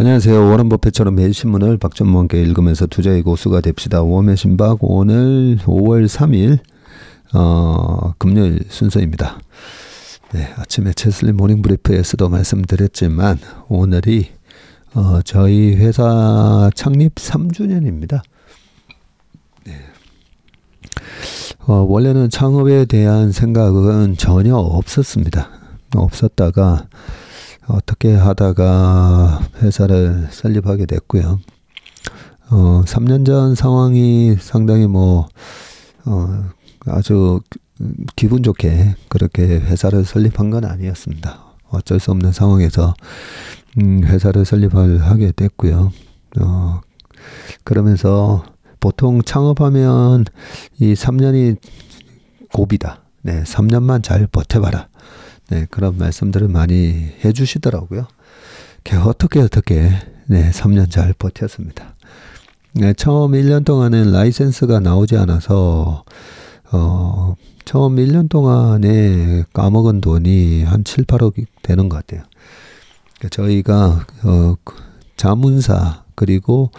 안녕하세요. 워런 버핏처럼 매일 신문을 박전무와 함께 읽으면서 투자의 고수가 됩시다. 웜의 신박 오늘 5월 3일 금요일 순서입니다. 네, 아침에 체슬리 모닝 브리프에서도 말씀드렸지만 오늘이 저희 회사 창립 3주년입니다. 네. 원래는 창업에 대한 생각은 전혀 없었습니다. 없었다가 어떻게 하다가 회사를 설립하게 됐고요. 3년 전 상황이 상당히 아주 기분 좋게 그렇게 회사를 설립한 건 아니었습니다. 어쩔 수 없는 상황에서 회사를 하게 됐고요. 그러면서 보통 창업하면 이 3년이 고비다. 네, 3년만 잘 버텨봐라. 네, 그런 말씀들을 많이 해주시더라고요. 어떻게 네, 3년 잘 버텼습니다. 네, 처음 1년 동안은 라이센스가 나오지 않아서 처음 1년 동안에 까먹은 돈이 한 7, 8억이 되는 것 같아요. 저희가 자문사 그리고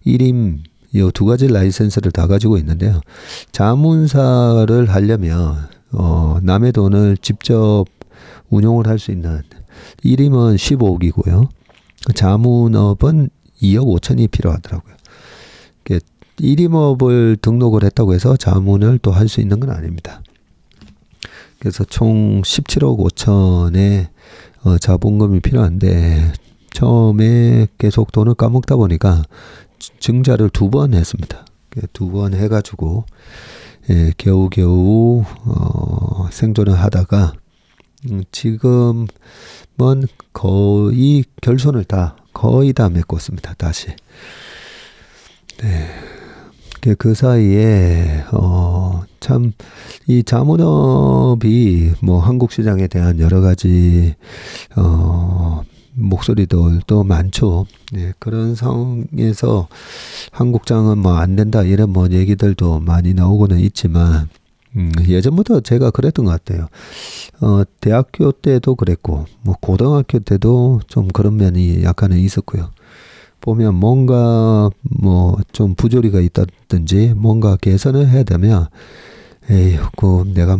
1임 이 두 가지 라이센스를 다 가지고 있는데요. 자문사를 하려면 남의 돈을 직접 운용을 할 수 있는 1임은 15억이고요. 자문업은 2억 5천이 필요하더라고요. 1임업을 등록을 했다고 해서 자문을 또 할 수 있는 건 아닙니다. 그래서 총 17억 5천의 자본금이 필요한데 처음에 계속 돈을 까먹다 보니까 증자를 2번 했습니다. 2번 해가지고 겨우겨우 생존을 하다가 지금은 거의 결손을 거의 다 메꿨습니다. 다시. 네. 그 사이에 참 이 자문업이 한국 시장에 대한 여러 가지 목소리들도 많죠. 네, 그런 상황에서 한국장은 안 된다 이런 얘기들도 많이 나오고는 있지만 예전부터 제가 그랬던 것 같아요. 대학교 때도 그랬고 고등학교 때도 좀 그런 면이 약간은 있었고요. 보면 뭔가 좀 부조리가 있다든지 뭔가 개선을 해야 되면 내가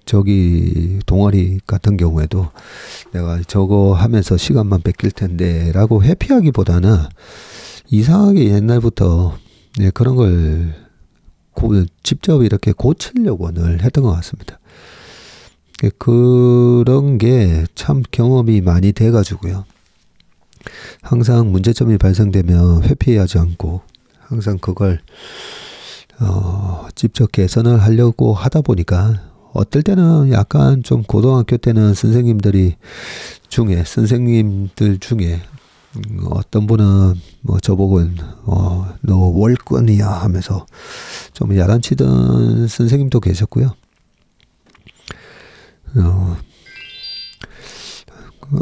저기 동아리 같은 경우에도 내가 저거 하면서 시간만 뺏길 텐데 라고 회피하기보다는 이상하게 옛날부터 그런 걸 직접 이렇게 고치려고 늘 했던 것 같습니다. 그런 게 참 경험이 많이 돼가지고요. 항상 문제점이 발생되면 회피하지 않고 항상 그걸 직접 개선을 하려고 하다 보니까 어떨 때는 약간 좀 고등학교 때는 선생님들 중에 어떤 분은 저보고 너 월권이야 하면서 좀 야단치던 선생님도 계셨고요.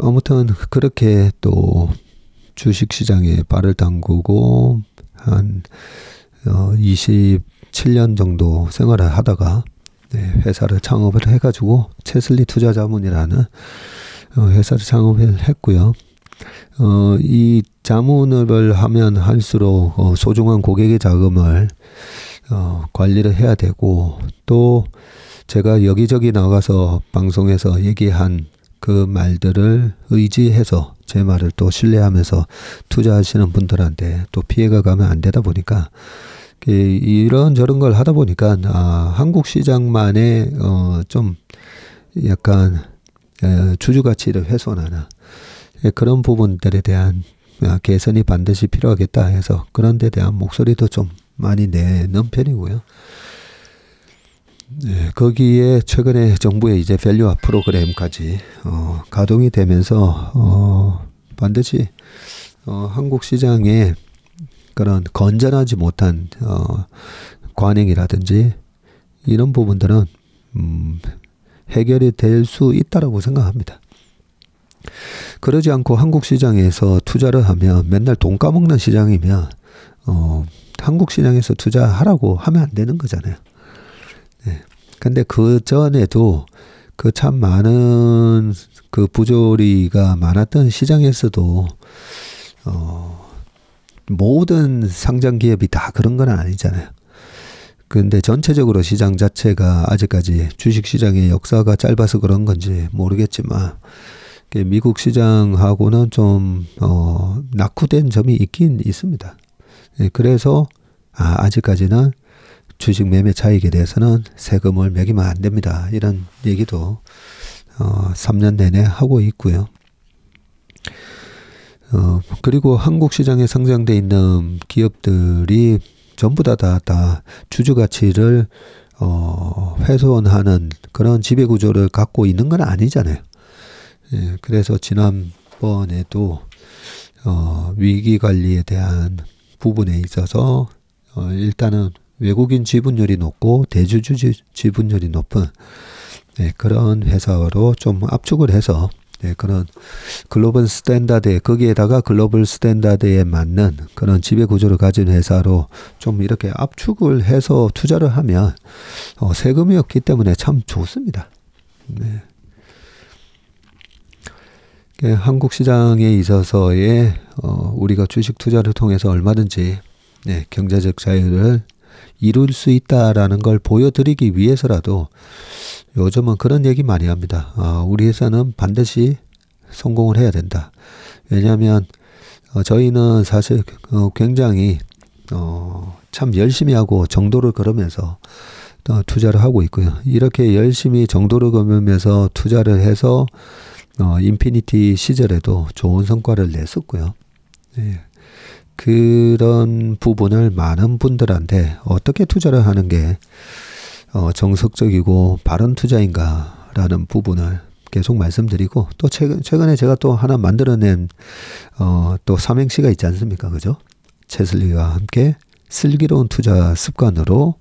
아무튼 그렇게 또 주식시장에 발을 담그고 한 27년 정도 생활을 하다가 회사를 창업을 해가지고 체슬리 투자자문이라는 회사를 창업을 했고요. 이 자문을 하면 할수록 소중한 고객의 자금을 관리를 해야 되고 또 제가 여기저기 나가서 방송에서 얘기한 그 말들을 의지해서 제 말을 또 신뢰하면서 투자하시는 분들한테 또 피해가 가면 안 되다 보니까 이런저런 걸 하다 보니까 한국 시장만의 좀 약간 주주 가치를 훼손하는 그런 부분들에 대한 개선이 반드시 필요하겠다 해서 그런 데 대한 목소리도 좀 많이 내는 편이고요. 네, 거기에 최근에 정부의 이제 밸류업 프로그램까지 가동이 되면서 반드시 한국 시장에 그런 건전하지 못한 관행이라든지 이런 부분들은 해결이 될 수 있다라고 생각합니다. 그러지 않고 한국 시장에서 투자를 하면 맨날 돈 까먹는 시장이면 한국 시장에서 투자하라고 하면 안 되는 거잖아요. 네. 근데 그 전에도 그 참 많은 그 부조리가 많았던 시장에서도 모든 상장 기업이 다 그런 건 아니잖아요. 근데 전체적으로 시장 자체가 아직까지 주식 시장의 역사가 짧아서 그런 건지 모르겠지만 미국 시장하고는 좀 낙후된 점이 있긴 있습니다. 그래서 아직까지는 주식 매매 차익에 대해서는 세금을 매기면 안 됩니다. 이런 얘기도 3년 내내 하고 있고요. 그리고 한국 시장에 상장돼 있는 기업들이 전부 다 주주 가치를 훼손하는 그런 지배 구조를 갖고 있는 건 아니잖아요. 그래서 지난번에도 위기 관리에 대한 부분에 있어서 일단은 외국인 지분율이 높고 대주주 지분율이 높은 그런 회사로 좀 압축을 해서 그런 글로벌 스탠다드에 거기에다가 글로벌 스탠다드에 맞는 그런 지배 구조를 가진 회사로 좀 이렇게 압축을 해서 투자를 하면 세금이 없기 때문에 참 좋습니다. 한국 시장에 있어서의 우리가 주식 투자를 통해서 얼마든지 경제적 자유를 이룰 수 있다라는 걸 보여드리기 위해서라도 요즘은 그런 얘기 많이 합니다. 우리 회사는 반드시 성공을 해야 된다. 왜냐하면 저희는 사실 굉장히 참 열심히 하고 정도를 걸으면서 투자를 하고 있고요. 이렇게 열심히 정도를 걸으면서 투자를 해서 인피니티 시절에도 좋은 성과를 냈었고요. 그런 부분을 많은 분들한테 어떻게 투자를 하는 게 정석적이고 바른 투자인가라는 부분을 계속 말씀드리고 또 최근에 제가 또 하나 만들어낸 또 삼행시가 있지 않습니까? 그죠? 채슬리와 함께 슬기로운 투자 습관으로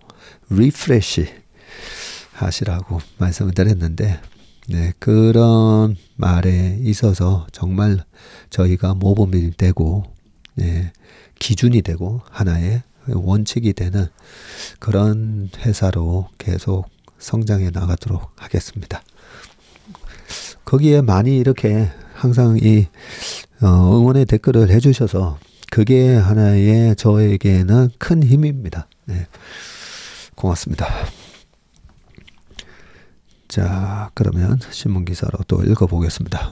리프레시 하시라고 말씀을 드렸는데 그런 말에 있어서 정말 저희가 모범이 되고 기준이 되고 하나의 원칙이 되는 그런 회사로 계속 성장해 나가도록 하겠습니다. 거기에 많이 이렇게 항상 이 응원의 댓글을 해주셔서 그게 하나의 저에게는 큰 힘입니다. 고맙습니다. 자, 그러면 신문 기사로 또 읽어보겠습니다.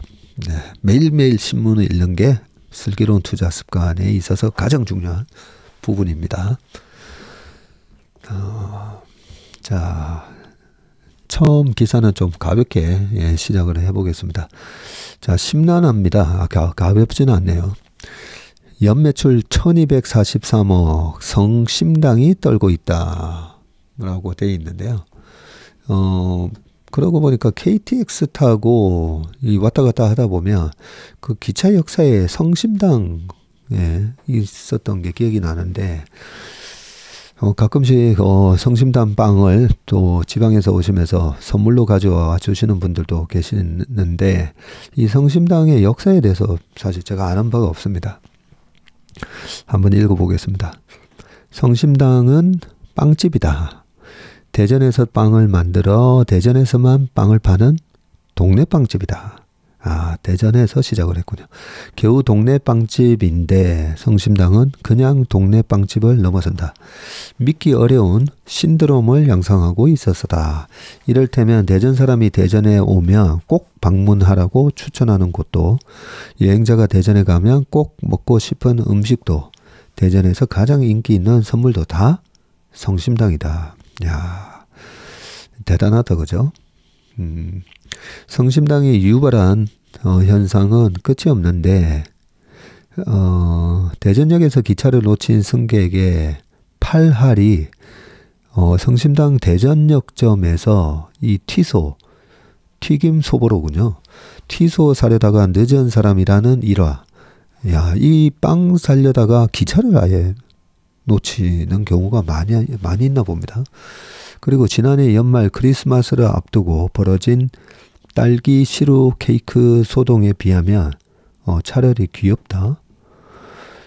매일매일 신문을 읽는 게 슬기로운 투자 습관에 있어서 가장 중요한 부분입니다. 자, 처음 기사는 좀 가볍게 시작을 해보겠습니다. 자, 심란합니다. 가볍지는 않네요. 연매출 1243억 성심당이 떨고 있다 라고 되어 있는데요. 그러고 보니까 KTX 타고 왔다 갔다 하다 보면 그 기차 역사에 성심당에 있었던 게 기억이 나는데 가끔씩 성심당 빵을 또 지방에서 오시면서 선물로 가져와 주시는 분들도 계시는데 이 성심당의 역사에 대해서 사실 제가 아는 바가 없습니다. 한번 읽어보겠습니다. 성심당은 빵집이다. 대전에서 빵을 만들어 대전에서만 빵을 파는 동네 빵집이다. 대전에서 시작을 했군요. 겨우 동네 빵집인데 성심당은 그냥 동네 빵집을 넘어선다. 믿기 어려운 신드롬을 양성하고 있었다. 이를테면 대전 사람이 대전에 오면 꼭 방문하라고 추천하는 곳도, 여행자가 대전에 가면 꼭 먹고 싶은 음식도, 대전에서 가장 인기 있는 선물도 다 성심당이다. 야, 대단하다, 그죠? 성심당이 유발한 현상은 끝이 없는데 대전역에서 기차를 놓친 승객의 팔할이 성심당 대전역점에서 이 튀김 소보로군요. 튀소 사려다가 늦은 사람이라는 일화. 야, 이 빵 살려다가 기차를 아예 놓치는 경우가 많이 있나 봅니다. 그리고 지난해 연말 크리스마스를 앞두고 벌어진 딸기 시루 케이크 소동에 비하면 차라리 귀엽다.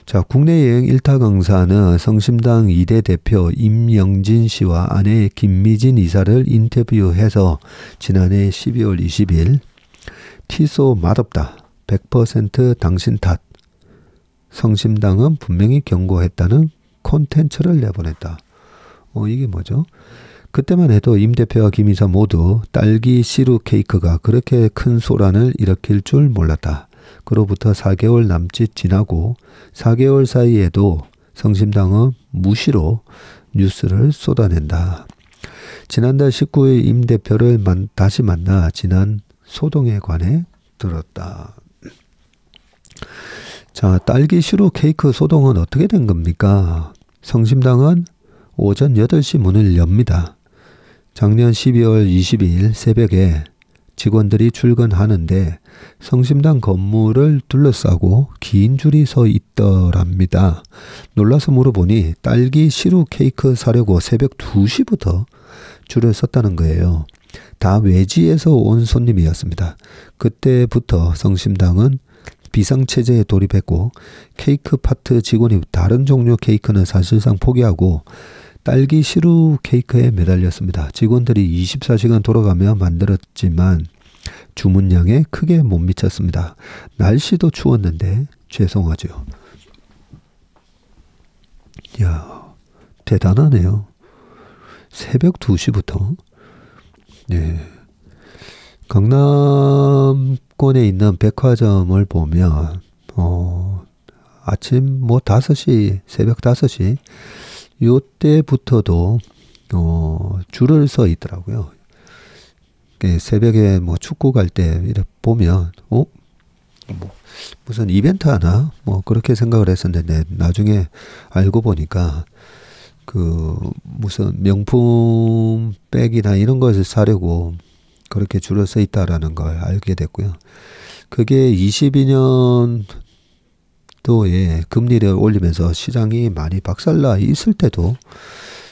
자, 국내 여행 일타 강사는 성심당 2대 대표 임영진 씨와 아내 김미진 이사를 인터뷰해서 지난해 12월 20일 티소 맛없다. 100% 당신 탓. 성심당은 분명히 경고했다는 콘텐츠를 내보냈다. 이게 뭐죠? 그때만 해도 임 대표와 김 이사 모두 딸기 시루 케이크가 그렇게 큰 소란을 일으킬 줄 몰랐다. 그로부터 4개월 남짓 지나고 4개월 사이에도 성심당은 무시로 뉴스를 쏟아낸다. 지난달 19일 임 대표를 다시 만나 지난 소동에 관해 들었다. 자, 딸기 시루 케이크 소동은 어떻게 된 겁니까? 성심당은 오전 8시 문을 엽니다. 작년 12월 22일 새벽에 직원들이 출근하는데 성심당 건물을 둘러싸고 긴 줄이 서 있더랍니다. 놀라서 물어보니 딸기 시루 케이크 사려고 새벽 2시부터 줄을 섰다는 거예요. 다 외지에서 온 손님이었습니다. 그때부터 성심당은 비상체제에 돌입했고 케이크 파트 직원이 다른 종류 케이크는 사실상 포기하고 딸기 시루 케이크에 매달렸습니다. 직원들이 24시간 돌아가며 만들었지만 주문량에 크게 못 미쳤습니다. 날씨도 추웠는데 죄송하죠. 이야, 대단하네요. 새벽 2시부터. 네. 강남권에 있는 백화점을 보면 아침 5시, 새벽 5시 요때부터도 줄을 서 있더라고요. 새벽에 축구 갈 때 이렇게 보면 무슨 이벤트 하나 그렇게 생각을 했었는데 나중에 알고 보니까 무슨 명품 백이나 이런 것을 사려고 그렇게 줄을 서 있다라는 걸 알게 됐고요. 그게 22년도에 금리를 올리면서 시장이 많이 박살나 있을 때도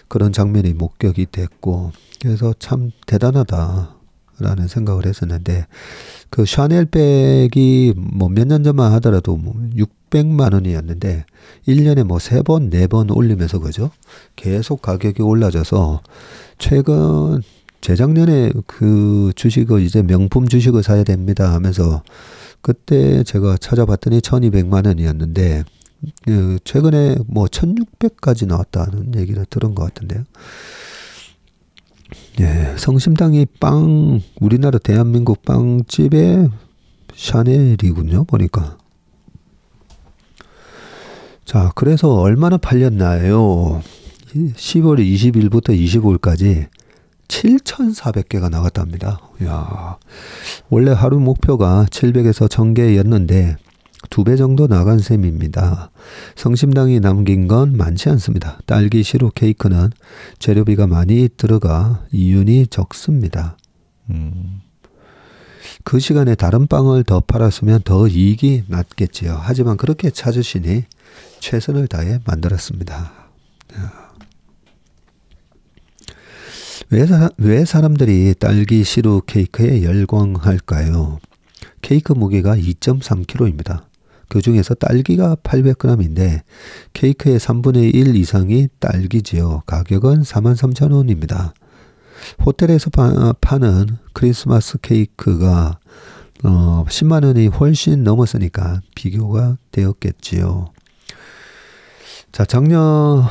그런 장면이 목격이 됐고, 그래서 참 대단하다라는 생각을 했었는데, 그 샤넬 백이 몇 년 전만 하더라도 600만 원이었는데 1년에 3번, 4번 올리면서 그죠? 계속 가격이 올라져서 최근 재작년에 그 주식을 이제 명품 주식을 사야 됩니다 하면서 그때 제가 찾아봤더니 1200만 원이었는데 최근에 1600까지 나왔다는 얘기를 들은 것 같은데요. 예, 성심당이 우리나라 대한민국 빵집의 샤넬이군요, 보니까. 자, 그래서 얼마나 팔렸나요? 10월 20일부터 25일까지 7,400개가 나갔답니다. 이야, 원래 하루 목표가 700에서 1000개였는데 2배 정도 나간 셈입니다. 성심당이 남긴 건 많지 않습니다. 딸기 시루 케이크는 재료비가 많이 들어가 이윤이 적습니다. 그 시간에 다른 빵을 더 팔았으면 더 이익이 났겠지요. 하지만 그렇게 찾으시니 최선을 다해 만들었습니다. 왜 사람들이 딸기 시루 케이크에 열광할까요? 케이크 무게가 2.3kg입니다. 그 중에서 딸기가 800g인데 케이크의 3분의 1 이상이 딸기지요. 가격은 43,000원입니다. 호텔에서 파는 크리스마스 케이크가 10만 원이 훨씬 넘었으니까 비교가 되었겠지요. 자, 작년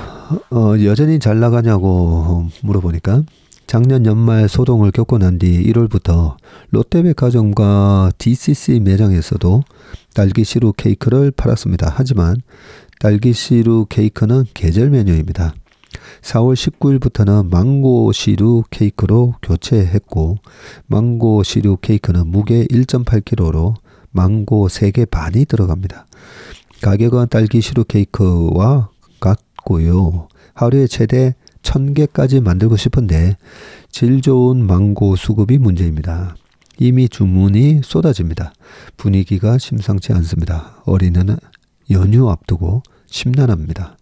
여전히 잘 나가냐고 물어보니까 작년 연말 소동을 겪고 난 뒤 1월부터 롯데백화점과 DCC 매장에서도 딸기 시루 케이크를 팔았습니다. 하지만 딸기 시루 케이크는 계절 메뉴입니다. 4월 19일부터는 망고 시루 케이크로 교체했고 망고 시루 케이크는 무게 1.8kg로 망고 3개 반이 들어갑니다. 가격은 딸기 시루 케이크와 같고요. 하루에 최대 1000개까지 만들고 싶은데 질 좋은 망고 수급이 문제입니다. 이미 주문이 쏟아집니다. 분위기가 심상치 않습니다. 어린이는 연휴 앞두고 심란합니다.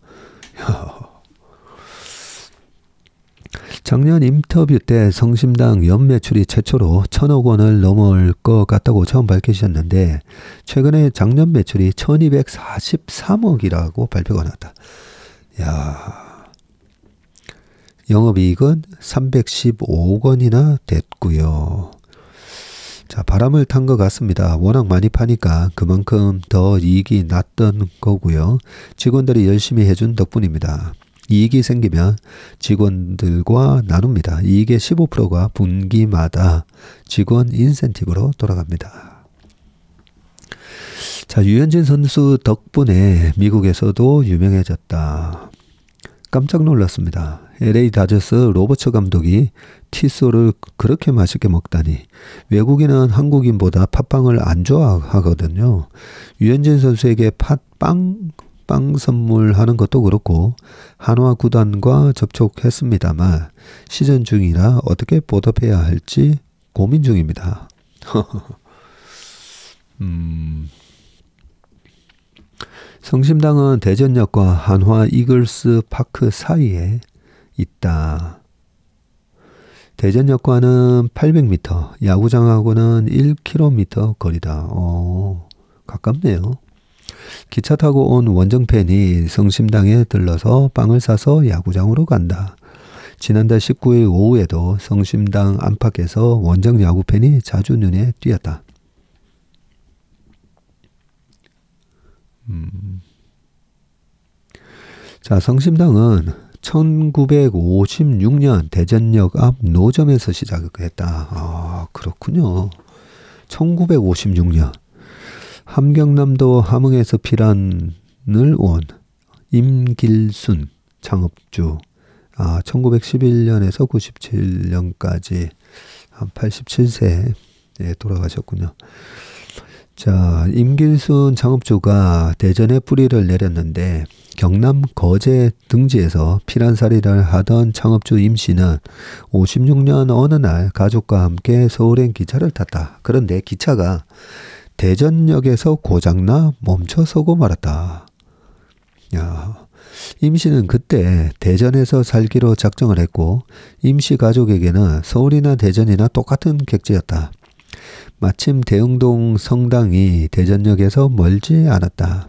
작년 인터뷰 때 성심당 연매출이 최초로 1,000억 원을 넘을 것 같다고 처음 밝히셨는데 최근에 작년 매출이 1,243억이라고 발표가 났다. 야, 영업이익은 315억 원이나 됐고요. 자, 바람을 탄 것 같습니다. 워낙 많이 파니까 그만큼 더 이익이 났던 거고요. 직원들이 열심히 해준 덕분입니다. 이익이 생기면 직원들과 나눕니다. 이익의 15%가 분기마다 직원 인센티브로 돌아갑니다. 자, 유현진 선수 덕분에 미국에서도 유명해졌다. 깜짝 놀랐습니다. LA 다저스 로버츠 감독이 티소를 그렇게 맛있게 먹다니. 외국인은 한국인보다 팥빵을 안 좋아하거든요. 유현진 선수에게 빵 선물하는 것도 그렇고 한화 구단과 접촉했습니다만 시즌 중이라 어떻게 보답해야 할지 고민 중입니다. 성심당은 대전역과 한화 이글스 파크 사이에 있다. 대전역과는 800m, 야구장하고는 1km 거리다. 가깝네요. 기차 타고 온 원정팬이 성심당에 들러서 빵을 사서 야구장으로 간다. 지난달 19일 오후에도 성심당 안팎에서 원정 야구팬이 자주 눈에 띄었다. 자, 성심당은 1956년 대전역 앞 노점에서 시작했다. 아, 그렇군요. 1956년. 함경남도 함흥에서 피란을 온 임길순 창업주. 1911년에서 97년까지 한 87세에 돌아가셨군요. 자, 임길순 창업주가 대전에 뿌리를 내렸는데 경남 거제 등지에서 피란살이를 하던 창업주 임씨는 56년 어느 날 가족과 함께 서울행 기차를 탔다. 그런데 기차가 대전역에서 고장나 멈춰서고 말았다. 야, 임씨는 그때 대전에서 살기로 작정을 했고 임씨 가족에게는 서울이나 대전이나 똑같은 객지였다. 마침 대흥동 성당이 대전역에서 멀지 않았다.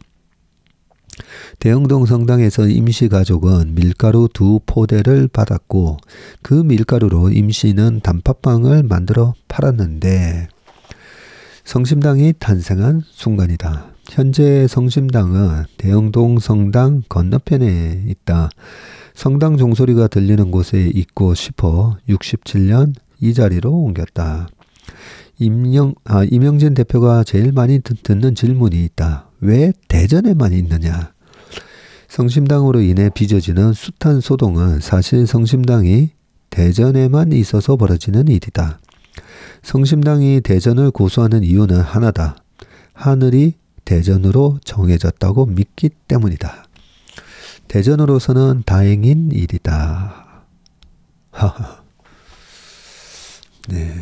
대흥동 성당에서 임씨 가족은 밀가루 2포대를 받았고 그 밀가루로 임씨는 단팥빵을 만들어 팔았는데 성심당이 탄생한 순간이다. 현재 성심당은 대흥동 성당 건너편에 있다. 성당 종소리가 들리는 곳에 있고 싶어 67년 이 자리로 옮겼다. 임영진 대표가 제일 많이 듣는 질문이 있다. 왜 대전에만 있느냐? 성심당으로 인해 빚어지는 숱한 소동은 사실 성심당이 대전에만 있어서 벌어지는 일이다. 성심당이 대전을 고수하는 이유는 하나다. 하늘이 대전으로 정해졌다고 믿기 때문이다. 대전으로서는 다행인 일이다. 하하. 네.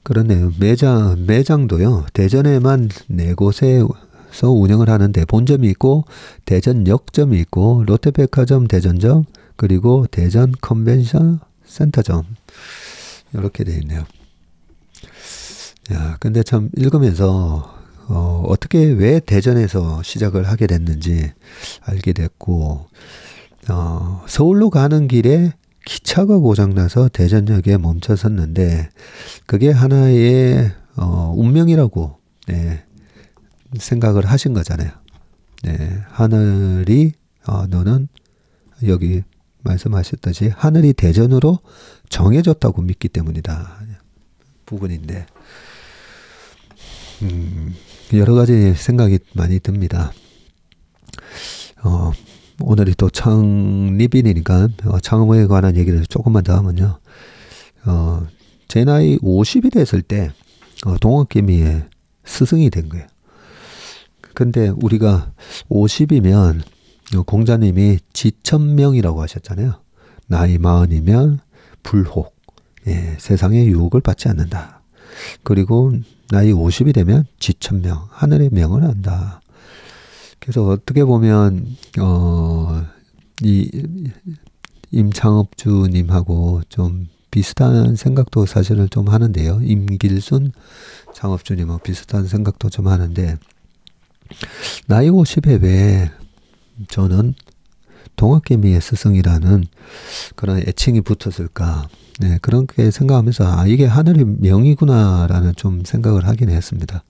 그러네요. 매장도요. 대전에만 4곳에서 운영을 하는데 본점이 있고 대전역점이 있고 롯데백화점 대전점 그리고 대전 컨벤션 센터점 이렇게 되어 있네요. 야, 근데 참 읽으면서 어떻게 왜 대전에서 시작을 하게 됐는지 알게 됐고 서울로 가는 길에 기차가 고장나서 대전역에 멈춰섰는데 그게 하나의 운명이라고 생각을 하신 거잖아요. 네, 하늘이 너는 여기 말씀하셨듯이 하늘이 대전으로 정해졌다고 믿기 때문이다. 부분인데 여러 가지 생각이 많이 듭니다. 오늘이 또 창립일이니까 창업에 관한 얘기를 조금만 더 하면요. 제 나이 50이 됐을 때 동학개미의 스승이 된 거예요. 근데 우리가 50이면 공자님이 지천명이라고 하셨잖아요. 나이 40이면 불혹, 세상의 유혹을 받지 않는다. 그리고 나이 50이 되면 지천명, 하늘의 명을 한다. 그래서 어떻게 보면 이 임창업주님하고 좀 비슷한 생각도 사실은 좀 하는데요. 임길순 창업주님하고 비슷한 생각도 좀 하는데, 나이 50에 왜 저는 동학개미의 스승이라는 그런 애칭이 붙었을까? 네, 그렇게 생각하면서 이게 하늘의 명이구나라는 좀 생각을 하긴 했습니다.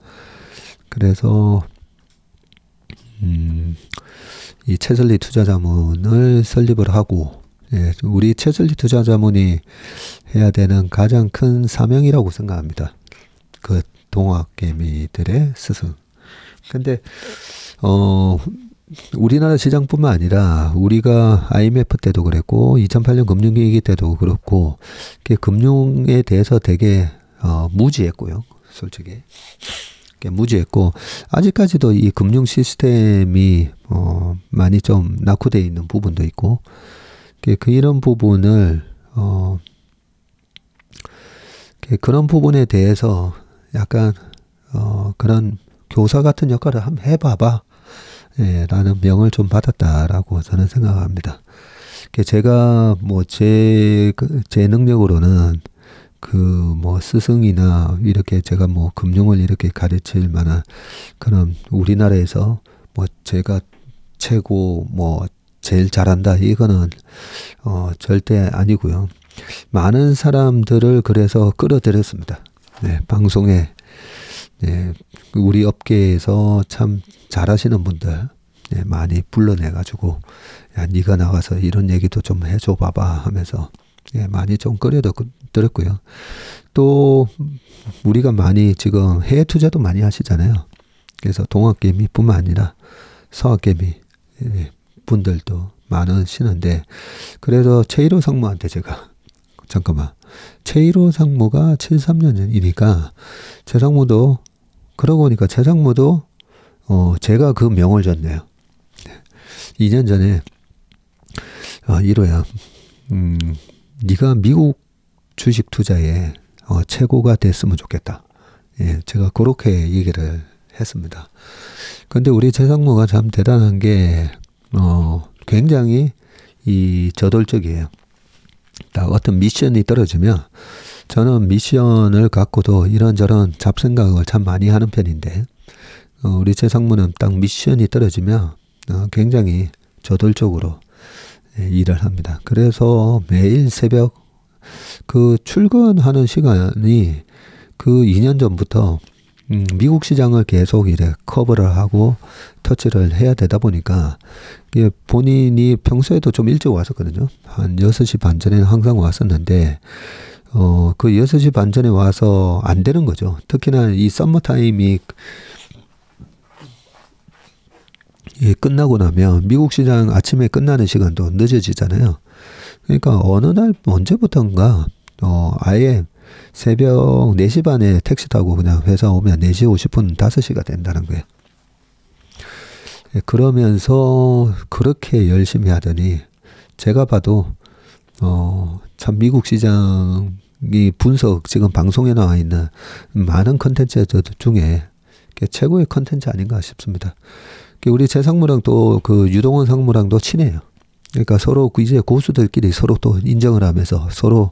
그래서 이 채슬리 투자자문을 설립을 하고, 우리 채슬리 투자자문이 해야 되는 가장 큰 사명이라고 생각합니다. 그 동학개미들의 스승. 근데 우리나라 시장뿐만 아니라 우리가 IMF 때도 그랬고 2008년 금융위기 때도 그렇고 금융에 대해서 되게 무지했고요. 솔직히 무지했고 아직까지도 이 금융 시스템이 많이 좀 낙후되어 있는 부분도 있고 이런 부분을 그런 부분에 대해서 약간 그런 교사 같은 역할을 한번 해봐봐 라는 명을 좀 받았다라고 저는 생각합니다. 제가 뭐 제 능력으로는 뭐 스승이나 이렇게 제가 뭐 금융을 이렇게 가르칠 만한 그런 우리나라에서 뭐 제가 최고 뭐 제일 잘한다 이거는 절대 아니고요. 많은 사람들을 그래서 끌어들였습니다. 네, 방송에 우리 업계에서 참 잘하시는 분들 많이 불러내가지고 야 네가 나가서 이런 얘기도 좀 해줘 봐봐 하면서 많이 좀 끌어들였고요. 또 우리가 많이 지금 해외 투자도 많이 하시잖아요. 그래서 동학개미뿐만 아니라 서학개미 분들도 많으시는데 그래서 최일호 상무한테 제가 잠깐만 최일호 상무가 73년이니까 제 상무도 그러고 보니까 제 상무도 제가 그 명을 줬네요. 2년 전에 1호야 네가 미국 주식 투자에 최고가 됐으면 좋겠다. 제가 그렇게 얘기를 했습니다. 근데 우리 제 상무가 참 대단한 게 굉장히 저돌적이에요. 어떤 미션이 떨어지면 저는 미션을 갖고도 이런저런 잡생각을 참 많이 하는 편인데 우리 제 상무는 딱 미션이 떨어지면 굉장히 저돌적으로 일을 합니다. 그래서 매일 새벽 출근하는 시간이 2년 전부터 미국 시장을 계속 이래 커버를 하고 터치를 해야 되다 보니까 본인이 평소에도 좀 일찍 왔었거든요. 한 6시 반 전에는 항상 왔었는데 그 6시 반 전에 와서 안 되는 거죠. 특히나 이 썸머 타임이 끝나고 나면 미국 시장 아침에 끝나는 시간도 늦어지잖아요. 그러니까 어느 날 언제부턴가 아예 새벽 4시 반에 택시 타고 그냥 회사 오면 4시 50분 5시가 된다는 거예요. 그러면서 그렇게 열심히 하더니 제가 봐도 참 미국 시장이 분석 지금 방송에 나와 있는 많은 컨텐츠 중에 최고의 컨텐츠 아닌가 싶습니다. 우리 제 상무랑 또 유동원 상무랑도 친해요. 그러니까 서로 이제 고수들끼리 서로 또 인정을 하면서 서로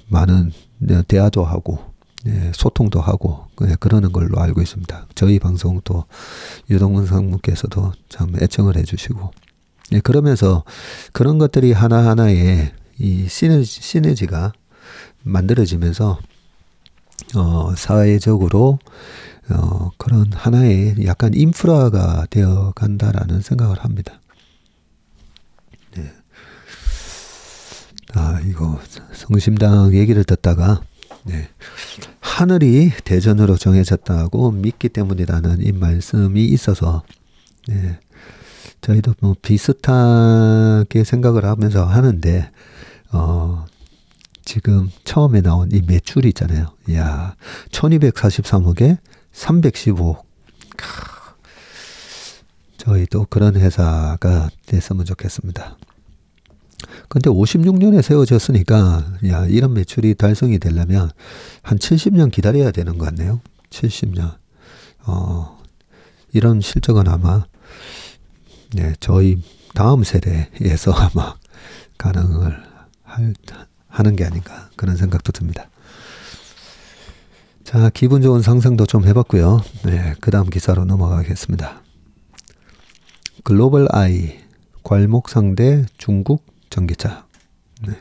많은 대화도 하고 소통도 하고 그러는 걸로 알고 있습니다. 저희 방송도 유동원 상무께서도 참 애청을 해주시고 그러면서 그런 것들이 하나하나의 이 시너지가 만들어지면서 사회적으로 그런 하나의 약간 인프라가 되어 간다라는 생각을 합니다. 이거 성심당 얘기를 듣다가 하늘이 대전으로 정해졌다고 믿기 때문이라는 이 말씀이 있어서 저희도 뭐 비슷하게 생각을 하면서 하는데 지금 처음에 나온 이 매출이 있잖아요. 이야, 1243억에 315억. 저희도 그런 회사가 됐으면 좋겠습니다. 근데 56년에 세워졌으니까 야, 이런 매출이 달성이 되려면 한 70년 기다려야 되는 것 같네요. 70년. 이런 실적은 아마 네, 저희 다음 세대에서 아마 가능을 하는 게 아닌가 그런 생각도 듭니다. 자, 기분 좋은 상승도 좀 해봤고요. 네, 그 다음 기사로 넘어가겠습니다. 글로벌 아이 괄목 상대 중국 전기차. 네.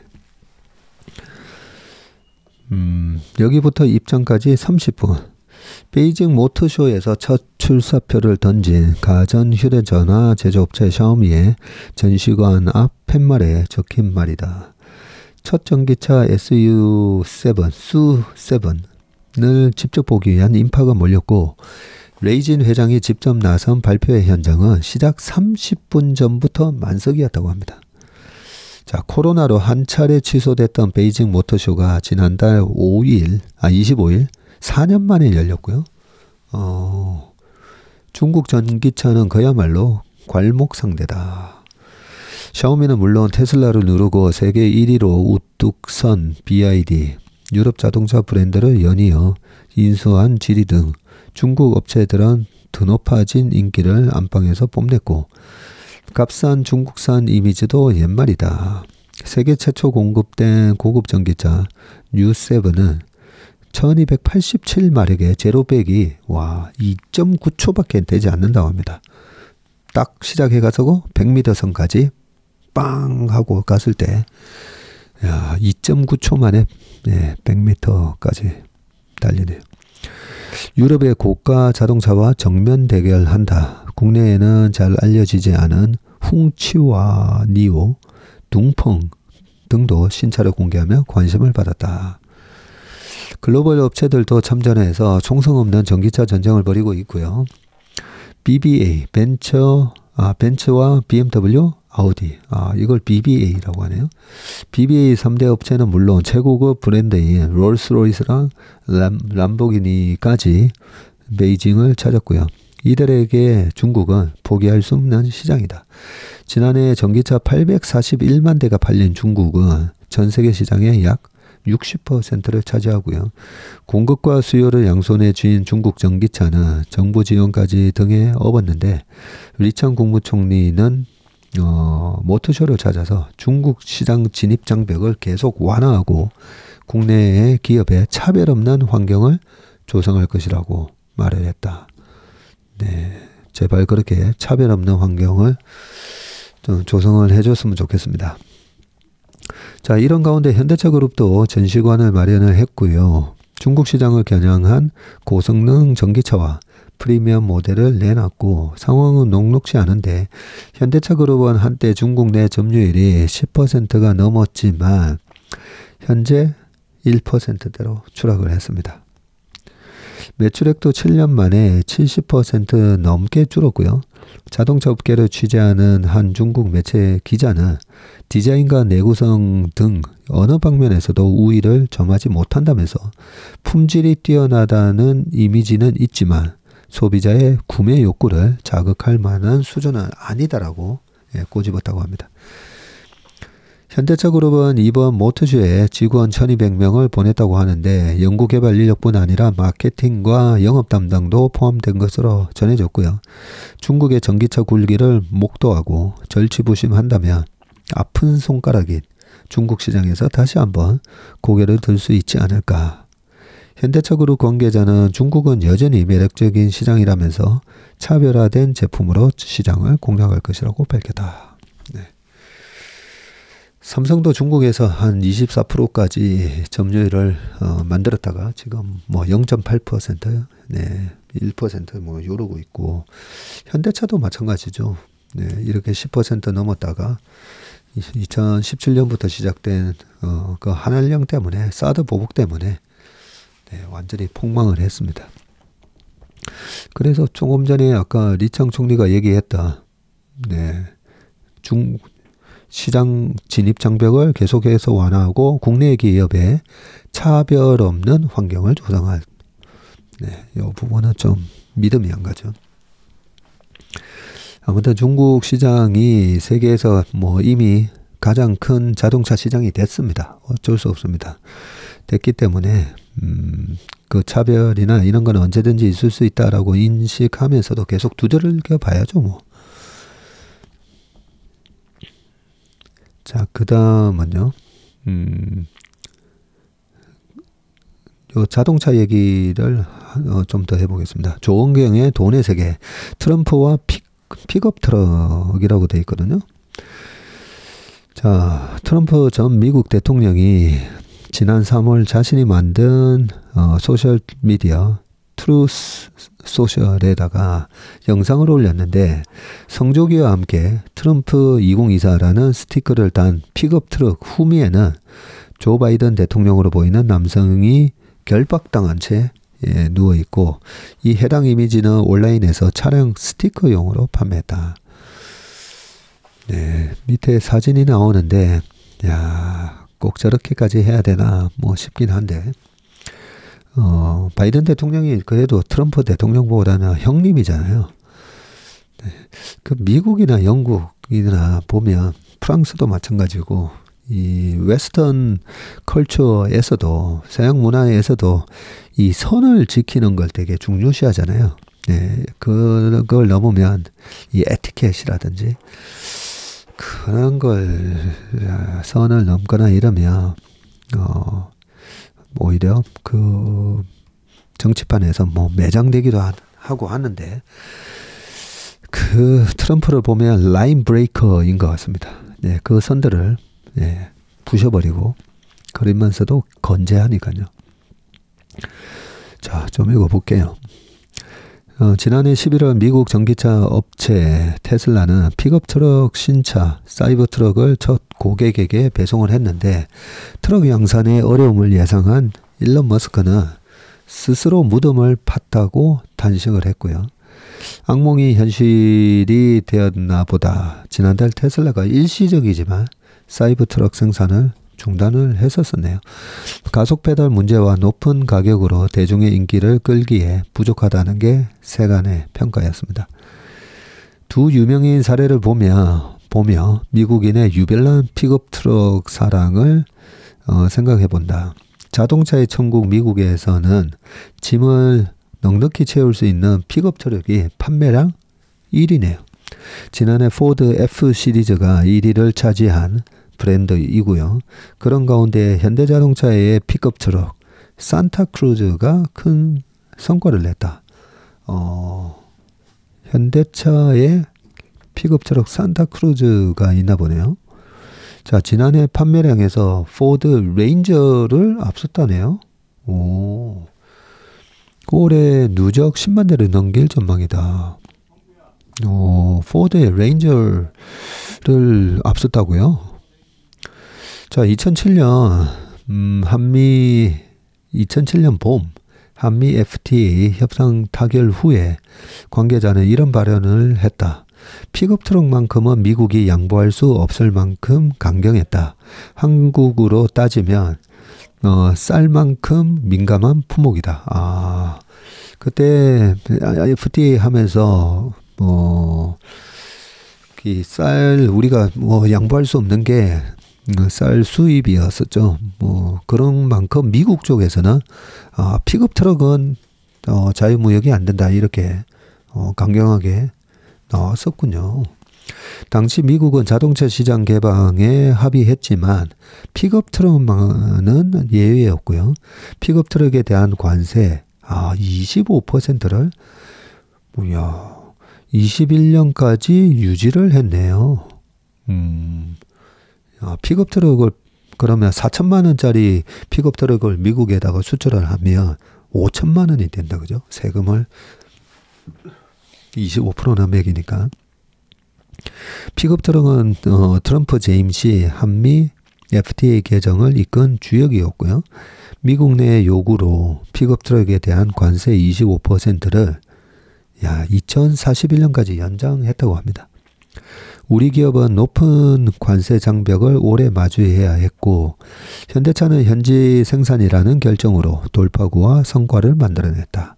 여기부터 입장까지 30분. 베이징 모터쇼에서 첫 출사표를 던진 가전 휴대전화 제조업체 샤오미의 전시관 앞 팻말에 적힌 말이다. 첫 전기차 SU7을 직접 보기 위한 인파가 몰렸고 레이진 회장이 직접 나선 발표회 현장은 시작 30분 전부터 만석이었다고 합니다. 자, 코로나로 한 차례 취소됐던 베이징 모터쇼가 지난달 25일 4년 만에 열렸고요. 중국 전기차는 그야말로 괄목상대다. 샤오미는 물론 테슬라를 누르고 세계 1위로 우뚝 선 BYD, 유럽 자동차 브랜드를 연이어 인수한 지리 등 중국 업체들은 드높아진 인기를 안방에서 뽐냈고 값싼 중국산 이미지도 옛말이다. 세계 최초 공급된 고급 전기차 U7은 1287마력의 제로백이 2.9초밖에 되지 않는다고 합니다. 딱 시작해가지고 100m 선까지 빵 하고 갔을 때 2.9초 만에 100m까지 달리네요. 유럽의 고가 자동차와 정면 대결한다. 국내에는 잘 알려지지 않은 훔치와 니오, 둥펑 등도 신차를 공개하며 관심을 받았다. 글로벌 업체들도 참전해서 총성 없는 전기차 전쟁을 벌이고 있고요. BBA, 벤츠와 BMW, 아우디. 이걸 BBA라고 하네요. BBA 3대 업체는 물론 최고급 브랜드인 롤스로이스랑 람보기니까지 베이징을 찾았고요. 이들에게 중국은 포기할 수 없는 시장이다. 지난해 전기차 841만 대가 팔린 중국은 전 세계 시장의 약 60%를 차지하고요. 공급과 수요를 양손에 쥔 중국 전기차는 정부 지원까지 등에 업었는데 리창 국무총리는 모터쇼를 찾아서 중국 시장 진입 장벽을 계속 완화하고 국내의 기업에 차별 없는 환경을 조성할 것이라고 말을 했다. 네, 제발 그렇게 차별 없는 환경을 좀 조성을 해줬으면 좋겠습니다. 자, 이런 가운데 현대차 그룹도 전시관을 마련을 했고요. 중국 시장을 겨냥한 고성능 전기차와 프리미엄 모델을 내놨고 상황은 녹록지 않은데 현대차 그룹은 한때 중국 내 점유율이 10%가 넘었지만 현재 1%대로 추락을 했습니다. 매출액도 7년 만에 70% 넘게 줄었고요. 자동차 업계를 취재하는 한 중국 매체 기자는 디자인과 내구성 등 어느 방면에서도 우위를 점하지 못한다면서 품질이 뛰어나다는 이미지는 있지만 소비자의 구매 욕구를 자극할 만한 수준은 아니다라고 꼬집었다고 합니다. 현대차 그룹은 이번 모터쇼에 직원 1200명을 보냈다고 하는데 연구개발 인력뿐 아니라 마케팅과 영업 담당도 포함된 것으로 전해졌고요. 중국의 전기차 굴기를 목도하고 절치부심한다면 아픈 손가락인 중국 시장에서 다시 한번 고개를 들 수 있지 않을까. 현대차 그룹 관계자는 중국은 여전히 매력적인 시장이라면서 차별화된 제품으로 시장을 공략할 것이라고 밝혔다. 네. 삼성도 중국에서 한 24%까지 점유율을 만들었다가 지금 뭐 0.8%, 네, 1% 뭐 이러고 있고 현대차도 마찬가지죠. 네, 이렇게 10% 넘었다가 2017년부터 시작된 그 한한령 때문에 사드 보복 때문에 네, 완전히 폭망을 했습니다. 그래서 조금 전에 아까 리창 총리가 얘기했다. 네, 시장 진입 장벽을 계속해서 완화하고 국내 기업에 차별 없는 환경을 조성할. 네, 이 부분은 좀 믿음이 안 가죠. 아무튼 중국 시장이 세계에서 뭐 이미 가장 큰 자동차 시장이 됐습니다. 어쩔 수 없습니다. 됐기 때문에 그 차별이나 이런 건 언제든지 있을 수 있다라고 인식하면서도 계속 두들겨 봐야죠, 뭐. 자, 그 다음은요. 요 자동차 얘기를 좀 더 해보겠습니다. 조원경의 돈의 세계. 트럼프와 픽업 트럭이라고 되어 있거든요. 자, 트럼프 전 미국 대통령이 지난 3월 자신이 만든 소셜미디어 트루스 소셜에다가 영상을 올렸는데 성조기와 함께 트럼프 2024라는 스티커를 단 픽업 트럭 후미에는 조 바이든 대통령으로 보이는 남성이 결박당한 채 누워있고, 이 해당 이미지는 온라인에서 차량 스티커용으로 판매했다. 네, 밑에 사진이 나오는데 야, 꼭 저렇게까지 해야 되나 뭐 싶긴 한데 바이든 대통령이 그래도 트럼프 대통령보다는 형님이잖아요. 네, 그 미국이나 영국이나 보면 프랑스도 마찬가지고 이 웨스턴 컬처에서도 서양 문화에서도 이 선을 지키는 걸 되게 중요시하잖아요. 네, 그걸 넘으면 이 에티켓이라든지 그런 걸 선을 넘거나 이러면 오히려 그 정치판에서 뭐 매장되기도 하고 하는데, 그 트럼프를 보면 라인 브레이커인 것 같습니다. 네, 그 선들을 부셔버리고 그러면서도 건재하니까요. 자, 좀 읽어볼게요. 지난해 11월 미국 전기차 업체 테슬라는 픽업 트럭 신차 사이버 트럭을 첫 고객에게 배송을 했는데, 트럭 양산의 어려움을 예상한 일론 머스크는 스스로 무덤을 팠다고 단식을 했고요. 악몽이 현실이 되었나 보다 지난달 테슬라가 일시적이지만 사이버 트럭 생산을 중단을 했었네요. 가속 페달 문제와 높은 가격으로 대중의 인기를 끌기에 부족하다는 게 세간의 평가였습니다. 두 유명인 사례를 보며 미국인의 유별난 픽업 트럭 사랑을 생각해 본다. 자동차의 천국 미국에서는 짐을 넉넉히 채울 수 있는 픽업 트럭이 판매량 1위네요. 지난해 포드 F 시리즈가 1위를 차지한 브랜드이고요. 그런 가운데 현대자동차의 픽업 트럭 산타크루즈가 큰 성과를 냈다. 현대차의 픽업 트럭 산타크루즈가 있나 보네요. 자, 지난해 판매량에서 포드 레인저를 앞섰다네요. 오, 올해 누적 10만 대를 넘길 전망이다. 포드의 레인저를 앞섰다고요? 자, 2007년 봄 한미 FTA 협상 타결 후에 관계자는 이런 발언을 했다. 픽업 트럭만큼은 미국이 양보할 수 없을 만큼 강경했다. 한국으로 따지면 쌀만큼 민감한 품목이다. 그때 FTA 하면서 이 쌀 우리가 양보할 수 없는 게 쌀 수입이었었죠. 그런 만큼 미국 쪽에서는 픽업 트럭은 자유무역이 안 된다, 이렇게 강경하게 나왔었군요. 당시 미국은 자동차 시장 개방에 합의했지만 픽업 트럭만은 예외였고요. 픽업 트럭에 대한 관세 25%를 21년까지 유지를 했네요. 픽업 트럭을 그러면 4천만 원짜리 픽업 트럭을 미국에다가 수출을 하면 5천만 원이 된다, 그죠? 세금을 25%나 매기니까. 픽업 트럭은 트럼프 재임 시 한미 FTA 개정을 이끈 주역이었고요. 미국 내 요구로 픽업 트럭에 대한 관세 25%를 2041년까지 연장했다고 합니다. 우리 기업은 높은 관세 장벽을 오래 마주해야 했고, 현대차는 현지 생산이라는 결정으로 돌파구와 성과를 만들어냈다.